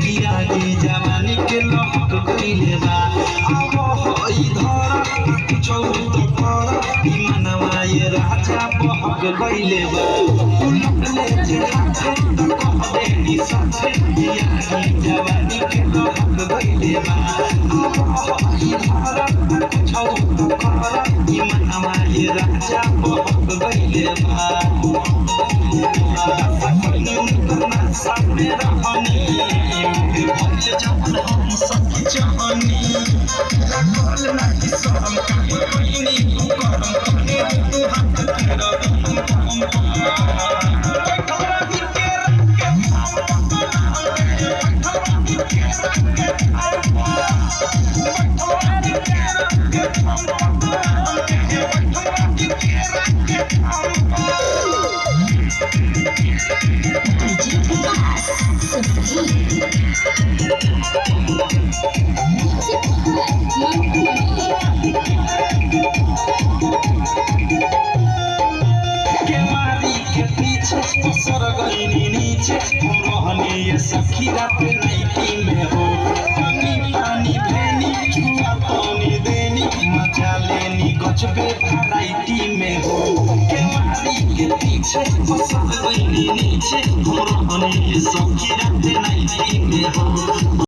जवानी के लहक गइले बा अब होई धरा चौथ पर मनवा ये राजा बहक गइले बा उलटले जे हाथे त कह देनी साथे जवानी के लहक गइले बा अब होई धरा चौथ पर मनवा ये राजा बहक गइले बा सामने रहनी जवन हम सब जहानी लागल नाही शरम काहे कोइनी करम करे तू हाथ तेरा सखी रात नाइटी में हो पानी पानी भेनी छुआ पानी देनी मजा लेनी गजबे वैरायटी में हो केवाड़ी के पीछे फसल गईनी नीचे हम रहनी सखी रात नाइटी में हो